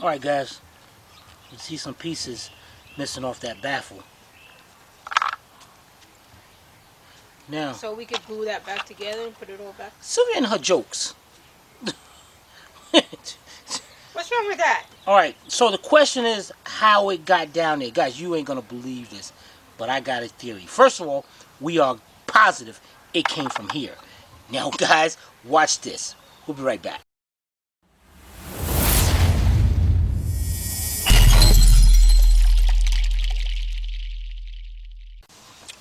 Alright guys, you see some pieces missing off that baffle. Now, So we could glue that back together and put it all back. Sylvia and her jokes. What's wrong with that? Alright, so the question is how it got down there. Guys, you ain't gonna believe this, but I got a theory. First of all, we are positive it came from here. Now guys, watch this. We'll be right back.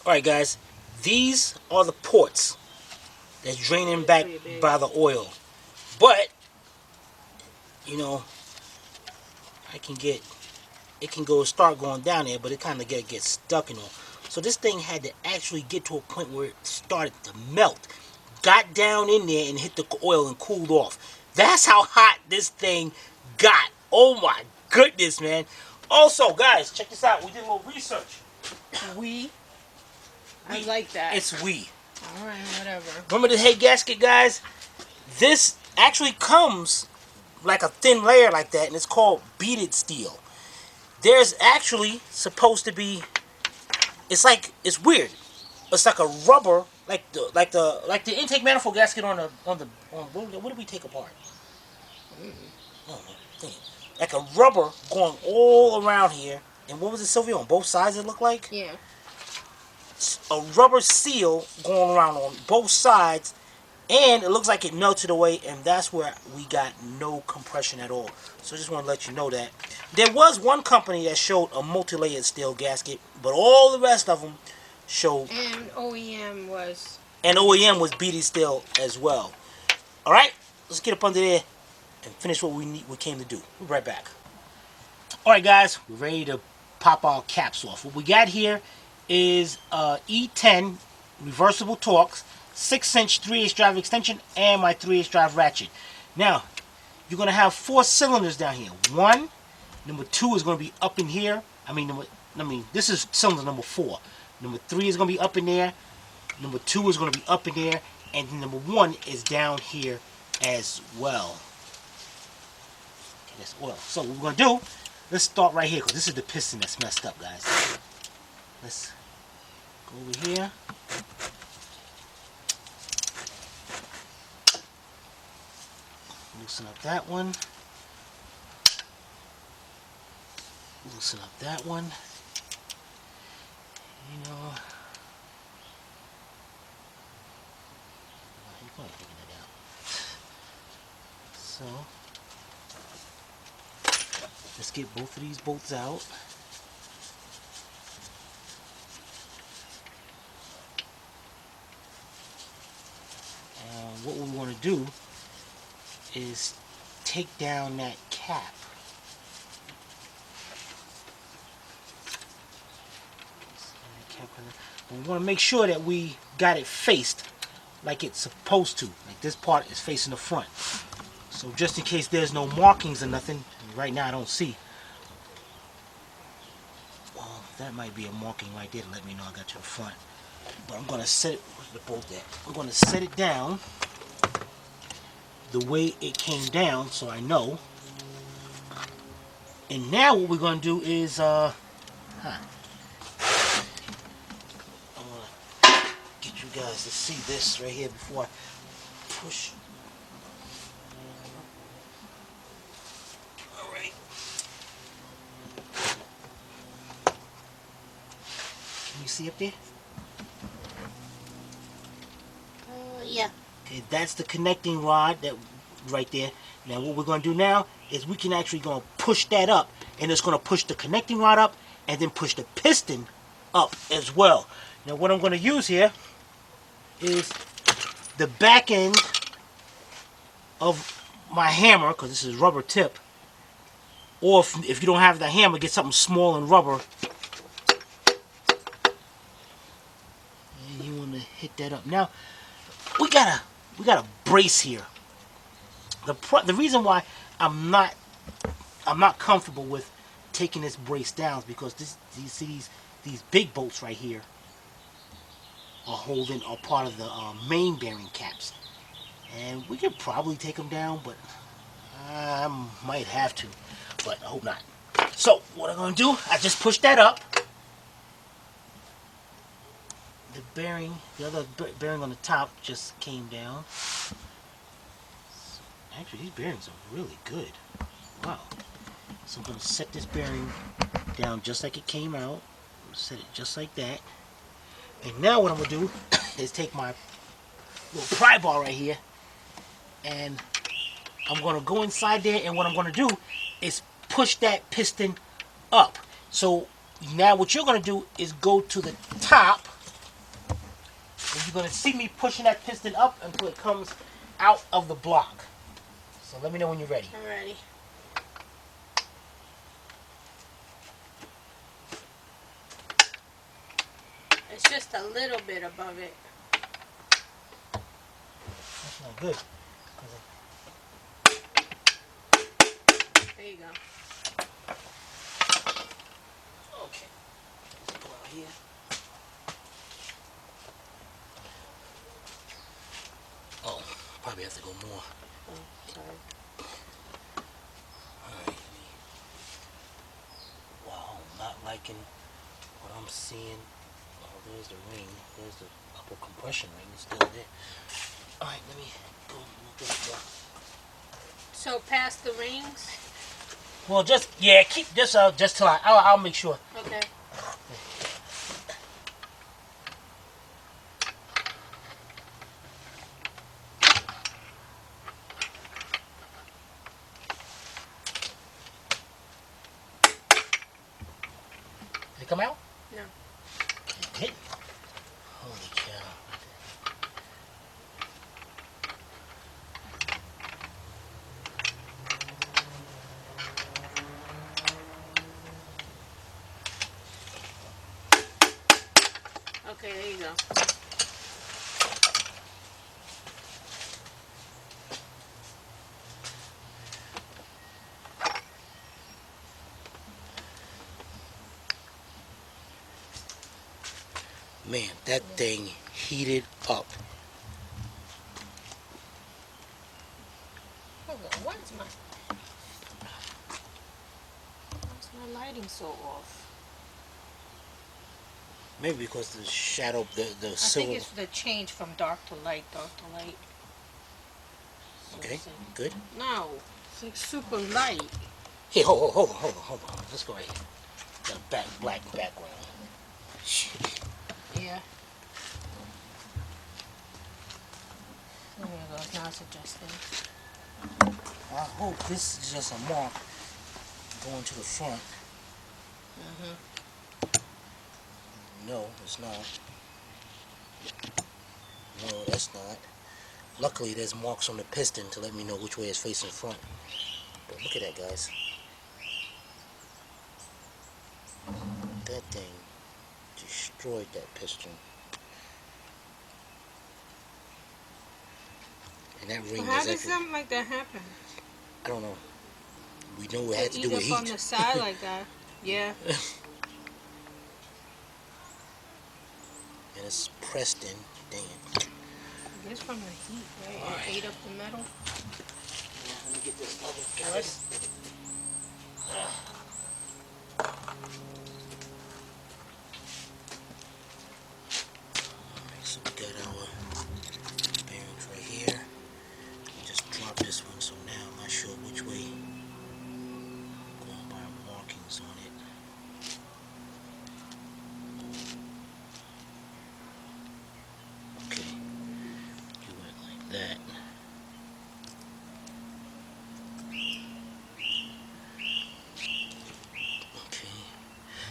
Alright guys, these are the ports that's draining back by the oil. But, you know, it can start going down there, but it kind of gets stuck, you know. So this thing had to actually get to a point where it started to melt. Got down in there and hit the oil and cooled off. That's how hot this thing got. Oh my goodness, man. Also, guys, check this out. We did a little research. I like that. It's we. Alright, whatever. Remember the Hey Gasket, guys? This actually comes like a thin layer like that, and it's called beaded steel. There's actually supposed to be, it's weird. It's like a rubber, like the intake manifold gasket on what did we take apart? Oh, like a rubber going all around here. And what was it, Sylvia? On both sides it looked like? Yeah. A rubber seal going around on both sides, and it looks like it melted away, and that's where we got no compression at all. So I just want to let you know that. There was one company that showed a multi-layered steel gasket, but all the rest of them showed... And OEM was... And OEM was beaded steel as well. Alright, let's get up under there and finish what we came to do. We'll be right back. Alright guys, we're ready to pop our caps off. What we got here is E10 reversible Torx, 6-inch 3/8 drive extension, and my 3/8 drive ratchet. Now, you're going to have 4 cylinders down here. One, number 2 is going to be up in here. This is cylinder number 4. Number 3 is going to be up in there. Number 2 is going to be up in there. And number 1 is down here as well. Okay, that's oil. So what we're going to do, let's start right here, because this is the piston that's messed up, guys. Let's go over here. Loosen up that one. Loosen up that one. You know, you're probably taking it out. So let's get both of these bolts out. What we want to do is take down that cap. We want to make sure that we got it faced like it's supposed to. Like this part is facing the front. So just in case there's no markings or nothing, right now I don't see. Well, that might be a marking right there to let me know I got to the front. But I'm going to set it, where's the bolt at? I'm going to set it down the way it came down so I know. And now what we're going to do is, I want to get you guys to see this right here before I push. Alright. Can you see up there? Yeah. Okay, that's the connecting rod that right there. Now what we're going to do now is we can actually go push that up, and it's going to push the connecting rod up and then push the piston up as well. Now what I'm going to use here is the back end of my hammer, because this is rubber tip, or if you don't have the hammer, get something small and rubber, and you want to hit that up. Now we got a brace here. The reason why I'm not comfortable with taking this brace down is because you see these big bolts right here are part of the main bearing caps, and we could probably take them down, but I might have to. but I hope not. So what I'm gonna do, I just push that up. The bearing, the other bearing on the top just came down. Actually, these bearings are really good. Wow. So I'm gonna set this bearing down just like it came out. Set it just like that. And now what I'm gonna do is take my little pry bar right here, and I'm gonna go inside there, and what I'm gonna do is push that piston up. So now what you're gonna do is go to the top, and you're gonna see me pushing that piston up until it comes out of the block. So let me know when you're ready. I'm ready. It's just a little bit above it. That's not good. There you go. Okay. Let's go out here. Oh, probably have to go more. Oh, sorry. Alright. Wow, not liking what I'm seeing. Oh, there's the ring. There's the upper compression ring. It's still there. Alright, let me go a little bit more. So past the rings? Well, just, yeah, keep this just till I'll make sure. Okay. Did it come out? No. It did. Holy cow. Okay, there you go. Man, that thing heated up. Hold on, what's my lighting so off? Maybe because the shadow, the I silver. think it's the change from dark to light, dark to light. So Okay, it's like- good. No, it's like super light. Here, hold on. Let's go right here. Got a black background. Yeah. There you go, now it's adjusting. I hope this is just a mark going to the front. No, it's not. No, that's not. Luckily, there's marks on the piston to let me know which way it's facing front. But look at that, guys. That thing destroyed that piston. And that ring How is does actually, something like that happen? I don't know. We know it had to do Eat with up on heat. the side like that. Yeah. And it's pressed in. Dang it. I guess from the heat, right? All right. It ate up the metal. Yeah, let me get this other guys. Alright, so we got our bearings right here. We just drop this one, so now I'm not sure which way. Going by markings on it. Okay. You went like that. Okay.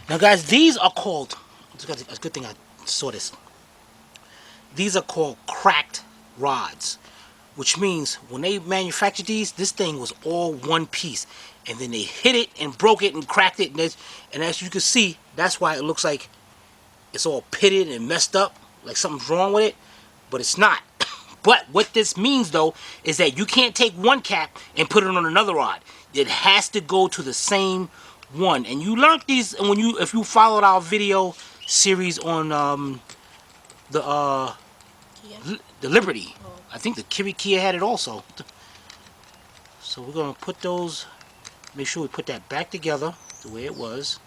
Now guys, these are called, it's a good thing I saw this. These are called cracked rods, which means when they manufactured these, this thing was all one piece, and then they hit it and broke it and cracked it, and as you can see, that's why it looks like it's all pitted and messed up, like something's wrong with it, but it's not. But what this means though is that you can't take one cap and put it on another rod. It has to go to the same one. And you learned these when if you followed our video series on the Liberty. I think the Kia had it also. So we're gonna put those Make sure we put that back together the way it was.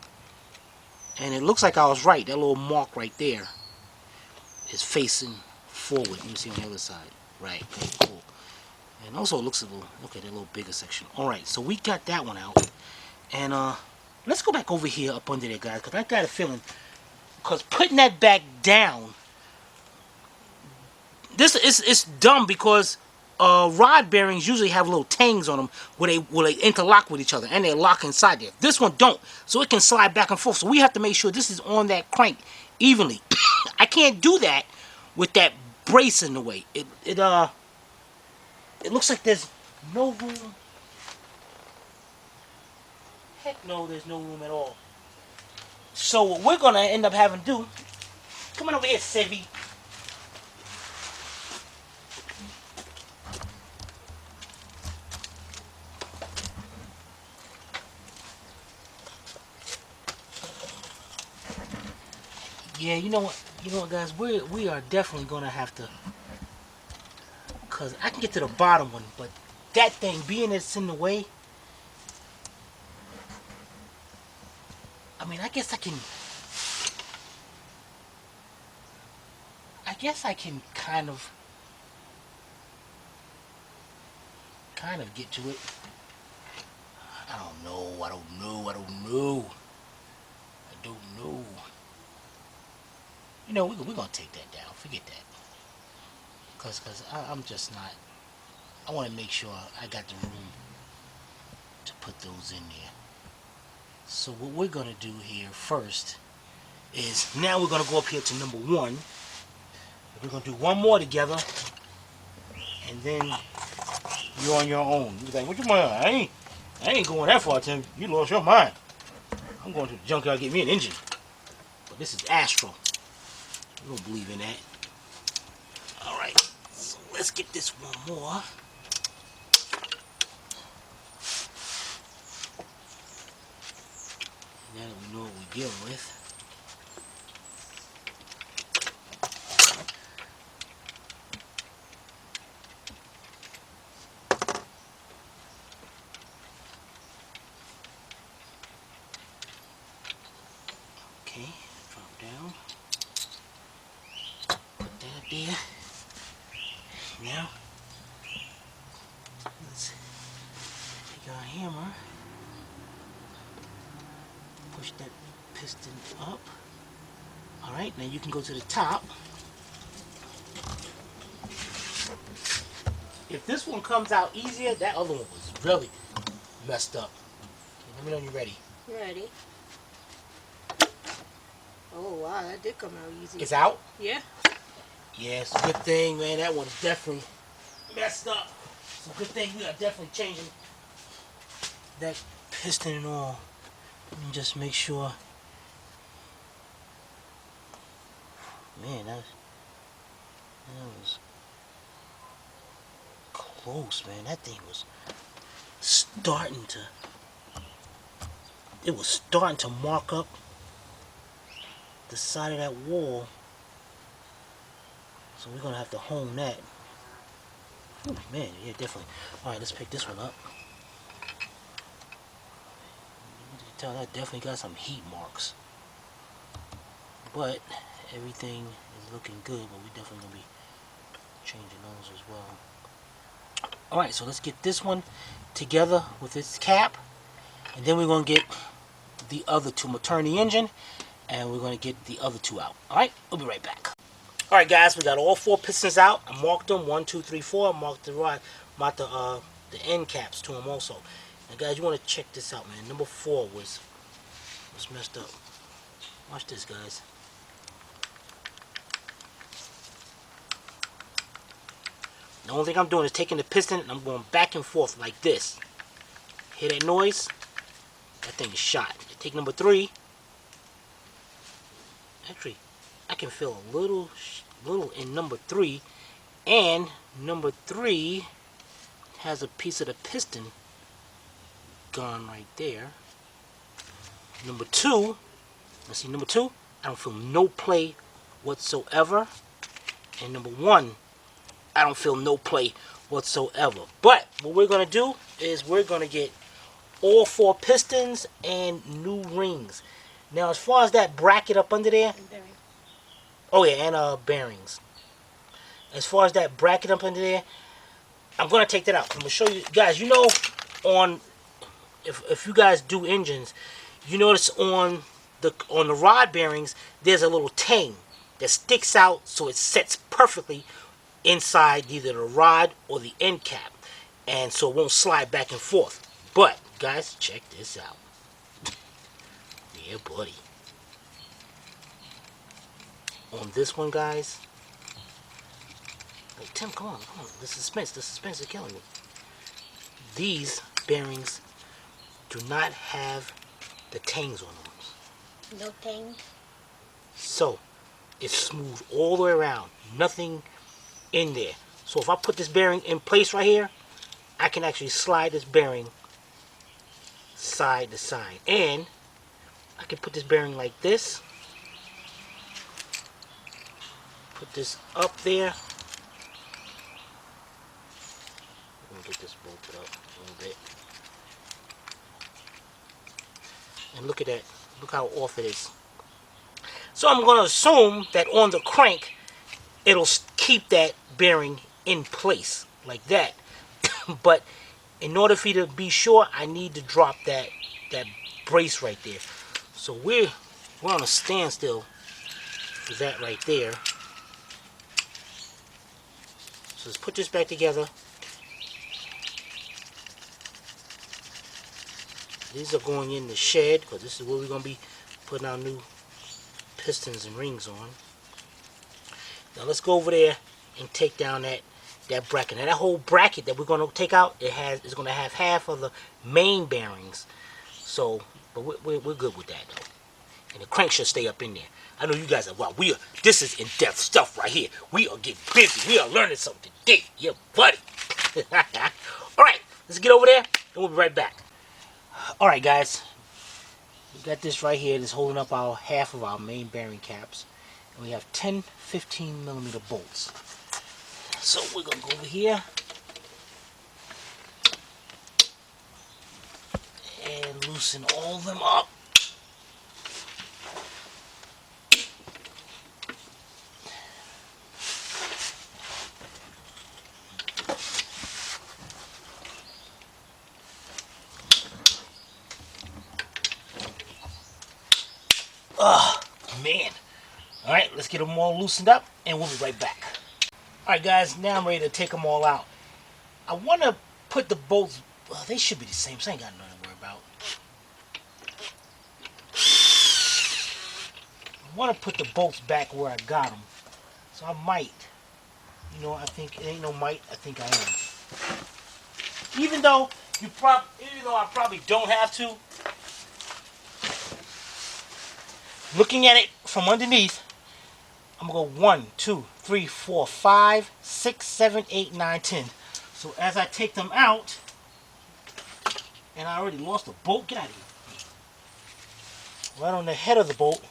And it looks like I was right. That little mark right there is facing forward. Let me see on the other side. Right. Okay, cool. And also it looks a little, look at that little bigger section. Alright, so we got that one out. And let's go back over here up under there, guys, because I got a feeling, because putting that back down, this is dumb, because rod bearings usually have little tangs on them where they interlock with each other, and they lock inside there. This one don't, so it can slide back and forth. So we have to make sure this is on that crank evenly. I can't do that with that brace in the way. It looks like there's no room. Heck no, there's no room at all. So what we're gonna end up having to do, come on over here, Sevi. Yeah, you know what, guys, we are definitely gonna have to, cause I can get to the bottom one, but that thing being it's in the way. I mean, I guess I can kind of get to it. I don't know. You know, we're gonna take that down. Forget that. Cause I'm just not. I want to make sure I got the room to put those in there. So what we're gonna do here first is, now we're gonna go up here to number 1. We're gonna do one more together, and then you're on your own. You're like, what you mind? I ain't going that far, Tim. You lost your mind. I'm going to the junkyard to get me an engine. But this is Astro. We don't believe in that. Alright, so let's get this one more. Now that we know what we're dealing with. Okay, drop down. Put that there. Now, let's take our hammer. Push that piston up. Alright, now you can go to the top. If this one comes out easier, that other one was really messed up. Okay, let me know when you're ready. Ready. Oh wow, that did come out easy. It's out? Yeah. Yeah, it's a good thing, man. That one's definitely messed up. It's a good thing we are definitely changing that piston and all. And just make sure. Man, that was close, man. That thing was starting to. It was starting to mark up the side of that wall. So we're gonna have to hone that. Whew, man, yeah, definitely. Alright, let's pick this one up. You can tell that definitely got some heat marks. But everything is looking good, but we definitely gonna be changing those as well. Alright, so let's get this one together with its cap. And then we're gonna get the other two. I'm gonna turn the engine and we're gonna get the other two out. Alright, we'll be right back. Alright guys, we got all 4 pistons out. I marked them, 1, 2, 3, 4. I marked the rod, marked the end caps to them also. Now guys, you want to check this out, man. Number 4 was messed up. Watch this, guys. The only thing I'm doing is taking the piston and I'm going back and forth like this. Hear that noise? That thing is shot. Take number 3. Actually, I can feel a little in number 3, and number 3 has a piece of the piston gone right there. Number 2, let's see, number 2, I don't feel no play whatsoever, and number 1, I don't feel no play whatsoever. But what we're gonna do is we're gonna get all 4 pistons and new rings. Now, as far as that bracket up under there, oh yeah, and bearings. As far as that bracket up under there, I'm gonna take that out. I'm gonna show you guys. You know, on if you guys do engines, you notice on the rod bearings, there's a little tang that sticks out, so it sets perfectly inside either the rod or the end cap, and so it won't slide back and forth. But guys, check this out. Yeah, buddy. On this one, guys. Hey, Tim, come on. The suspense is killing me. These bearings do not have the tangs on them. No tang. So, it's smooth all the way around. Nothing in there. So if I put this bearing in place right here, I can actually slide this bearing side to side. And I can put this bearing like this. Put this up there. Let me get this bolted up a little bit. And look at that. Look how off it is. So I'm going to assume that on the crank, it'll keep that bearing in place like that. But in order for you to be sure, I need to drop that brace right there. So we're on a standstill for that right there. So let's put this back together. These are going in the shed because this is where we're going to be putting our new pistons and rings on. Now let's go over there and take down that bracket. Now that whole bracket that we're going to take out, is going to have half of the main bearings. So, but we're good with that though. And the crank should stay up in there. I know you guys are, wow, this is in-depth stuff right here. We are getting busy. We are learning something today. Yeah, buddy. Alright, let's get over there and we'll be right back. Alright guys, we got this right here that's holding up our half of our main bearing caps. And we have 10 15mm bolts. So we're going to go over here and loosen all of them up. Oh, man. Alright, let's get them all loosened up and we'll be right back. Alright guys, now I'm ready to take them all out. I want to put the bolts, well, they should be the same, so I ain't got nothing to worry about. I want to put the bolts back where I got them. So I might, I think, it ain't no might, I think I am. Even though I probably don't have to, looking at it from underneath, I'm going to go 1, 2, 3, 4, 5, 6, 7, 8, 9, 10. So as I take them out, and I already lost a bolt, get out of here. Right on the head of the bolt,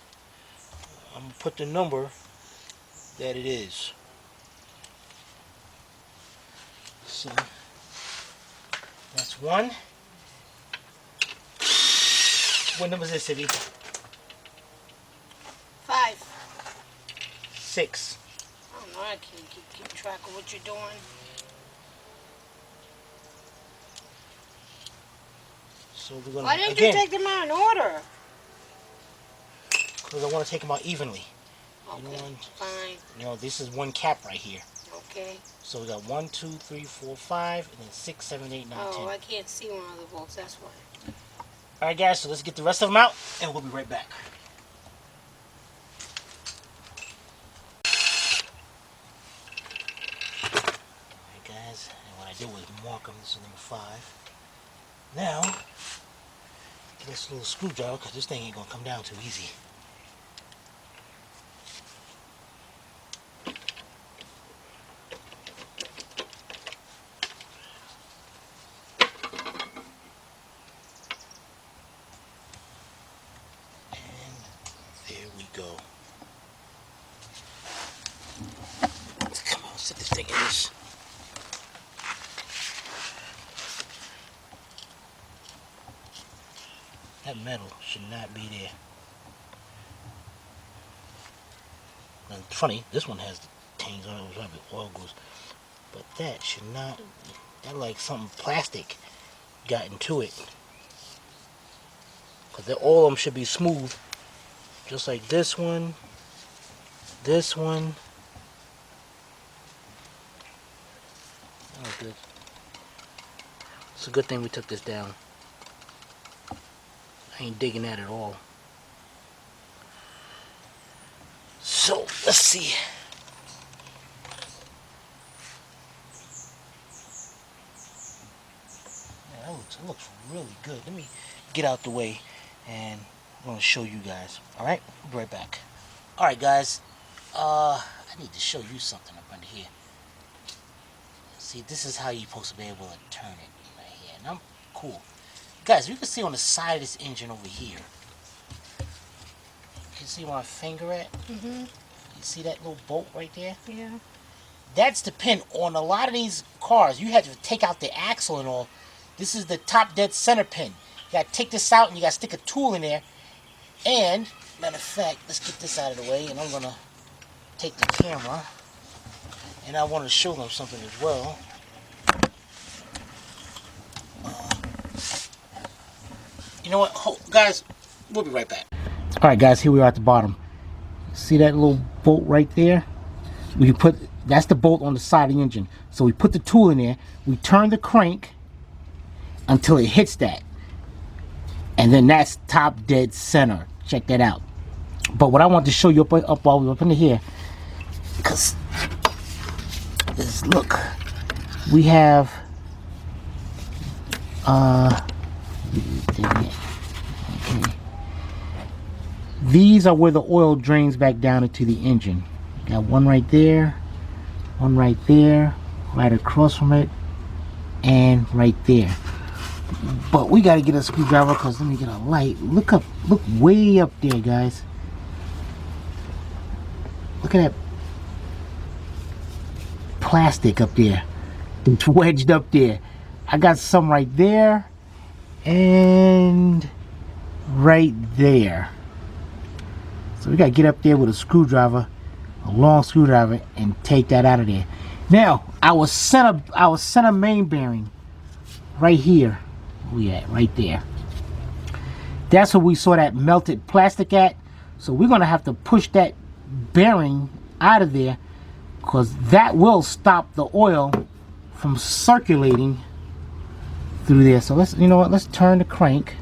I'm going to put the number that it is. So that's 1. What number is this, Ivy? 5. 6. I don't know, I can't keep track of what you're doing. So we're gonna, why didn't you take them out in order? Because I want to take them out evenly. Okay, fine. This is one cap right here. Okay. So we got 1, 2, 3, 4, 5, and then 6, 7, 8, 9, 10. Oh, I can't see one of the bolts, that's why. Alright guys, so let's get the rest of them out, and we'll be right back. Guys, and what I did was mark them. This is number 5. Now, get this little screwdriver because this thing ain't gonna come down too easy. And there we go. Come on, set this thing in this. That metal should not be there. And funny, this one has the tags on it, which probably oil goes. But that should not. That like something plastic got into it. Because all of them should be smooth. Just like this one. This one. That was good. It's a good thing we took this down. I ain't digging that at all. So, let's see. Yeah, it looks really good. Let me get out the way and I'm going to show you guys. Alright? We'll be right back. Alright guys. I need to show you something up under here. See, this is how you're supposed to be able to turn it right here. And I'm cool. Guys, you can see on the side of this engine over here. You can see where my finger at? Mm-hmm. You see that little bolt right there? Yeah. That's the pin. On a lot of these cars, you have to take out the axle and all. This is the top dead center pin. You got to take this out and you got to stick a tool in there. And, matter of fact, let's get this out of the way and I'm going to take the camera. And I want to show them something as well. You know what? Guys, we'll be right back. Alright guys, here we are at the bottom. See that little bolt right there? We put, that's the bolt on the side of the engine. So we put the tool in there, we turn the crank until it hits that. And then that's top dead center. Check that out. But what I want to show you up into here, because is, look, we have okay. These are where the oil drains back down into the engine. Got one right there, right across from it, and right there. But we got to get a screwdriver because let me get a light. Look up, look way up there, guys. Look at that plastic up there. It's wedged up there. I got some right there and right there. So we got to get up there with a screwdriver, a long screwdriver, and take that out of there. Now, our center main bearing right here. Where we at? Right there. That's where we saw that melted plastic at. So we're going to have to push that bearing out of there because that will stop the oil from circulating through there. So let's, you know what, let's turn the crank.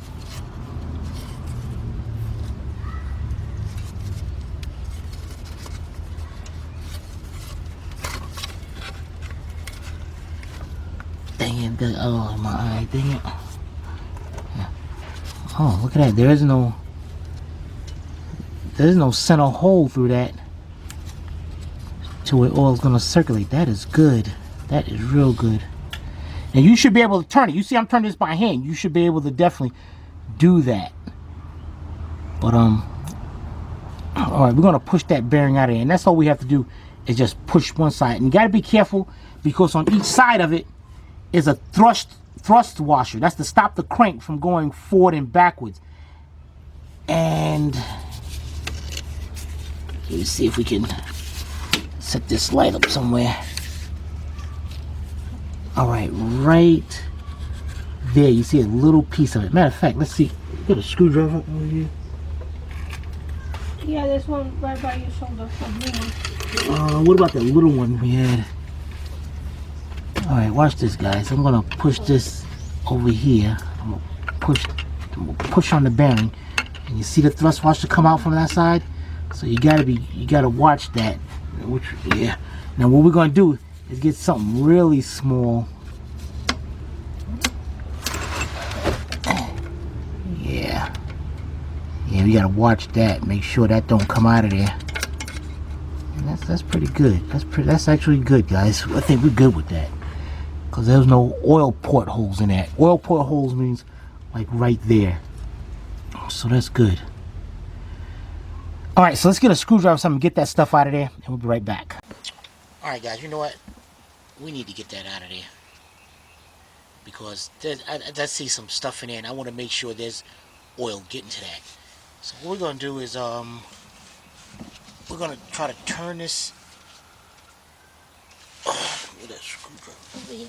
Dang it, oh my eye, dang it. Oh, look at that, there's no center hole through that to where oil's gonna circulate. That is good. That is real good. And you should be able to turn it. You see I'm turning this by hand. You should be able to definitely do that. But alright, we're gonna push that bearing out of here. And that's all we have to do is just push one side. And you gotta be careful because on each side of it is a thrust washer. That's to stop the crank from going forward and backwards. And let's see if we can set this light up somewhere. Alright, right there you see a little piece of it. Matter of fact, let's see. Get a screwdriver over here. Yeah, there's one right by your shoulder. What about the little one we had? Alright, watch this, guys. I'm gonna push this over here. I'm gonna push on the bearing. And you see the thrust washer come out from that side? So you gotta watch that. Yeah. Now what we're gonna do is get something really small. Yeah. Yeah, we gotta watch that. Make sure that don't come out of there. And that's pretty good. That's actually good, guys. I think we're good with that. Because there's no oil portholes in that. Oil portholes means like right there. So that's good. Alright, so let's get a screwdriver or something, get that stuff out of there, and we'll be right back. Alright guys, you know what? We need to get that out of there. Because I see some stuff in there and I want to make sure there's oil getting to that. So what we're gonna do is we're gonna try to turn this. Look at that screwdriver over here.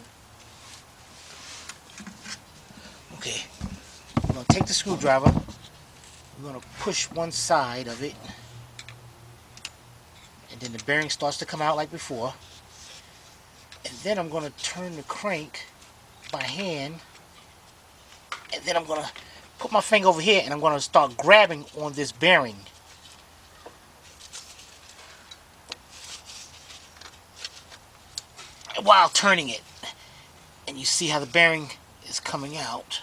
Okay, we're gonna take the screwdriver. We're gonna push one side of it, and then the bearing starts to come out like before. And then I'm gonna turn the crank by hand, and then I'm gonna put my finger over here and I'm gonna start grabbing on this bearing. While turning it, and you see how the bearing is coming out.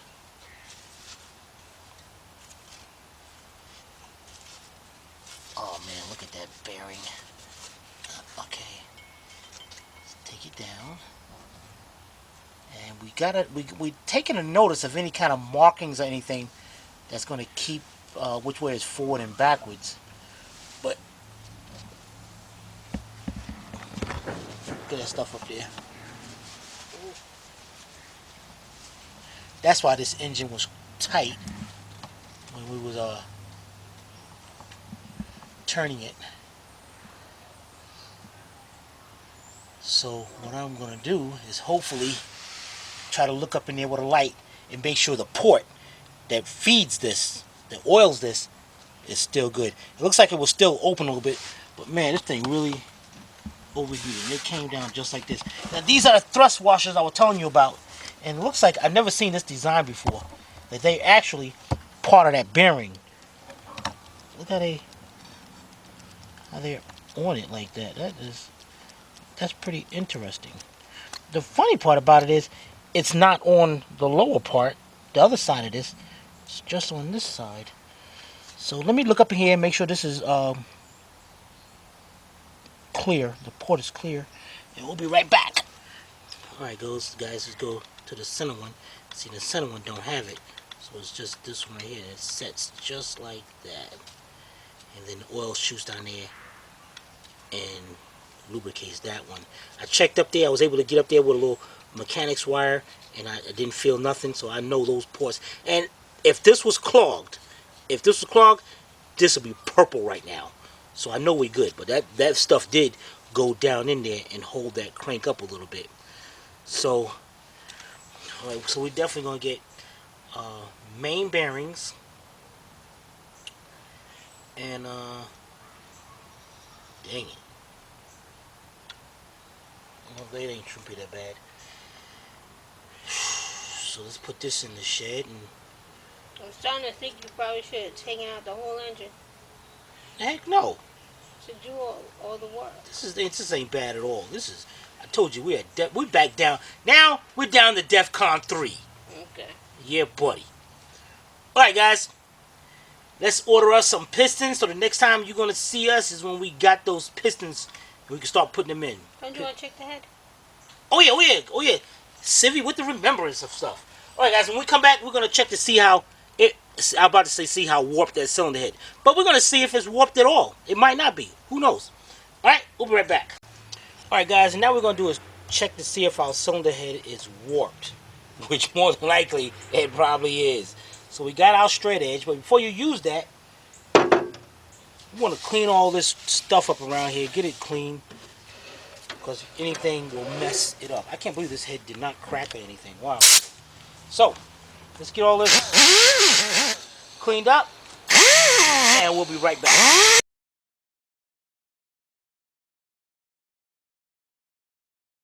Oh man, look at that bearing. Okay, let's take it down, and we taking a notice of any kind of markings or anything that's going to keep which way is forward and backwards. But look at that stuff up there. That's why this engine was tight when we was turning it. So what I'm gonna do is hopefully try to look up in there with a light and make sure the port that feeds this, that oils this, is still good. It looks like it was still open a little bit, but man, this thing really overheated. And it came down just like this. Now these are the thrust washers I was telling you about, and it looks like I've never seen this design before. That they actually part of that bearing. Look how they're on it like that. That's pretty interesting. The funny part about it is it's not on the lower part, the other side of this. It's just on this side. So let me look up in here and make sure this is clear. The port is clear, and we'll be right back. All right, guys, let's go to the center one. See, the center one don't have it, so it's just this one right here. It sets just like that, and then the oil shoots down there and lubricates that one. I checked up there. I was able to get up there with a little mechanics wire, and I didn't feel nothing, so I know those ports. And if this was clogged, this would be purple right now. So I know we're good. But that stuff did go down in there and hold that crank up a little bit. So, all right, so we're definitely gonna get main bearings and dang it. Well, they ain't shouldn't be that bad. So let's put this in the shed. And I'm starting to think you probably should have taken out the whole engine heck no. to do all the work. This ain't bad at all. This is, I told you, we back down. Now we're down to DEFCON 3. Okay. Yeah, buddy. All right, guys. Let's order us some pistons. So the next time you're gonna see us is when we got those pistons. We can start putting them in. Don't you want to check the head? Oh yeah. Civvy with the remembrance of stuff. All right, guys. When we come back, we're gonna check to see how it. I'm about to say see how warped that cylinder head, but we're gonna see if it's warped at all. It might not be. Who knows? All right, we'll be right back. All right, guys. And now we're gonna do is check to see if our cylinder head is warped, which more than likely it probably is. So we got our straight edge, but before you use that, you want to clean all this stuff up around here. Get it clean, because anything will mess it up. I can't believe this head did not crack or anything. Wow. So, let's get all this cleaned up, and we'll be right back.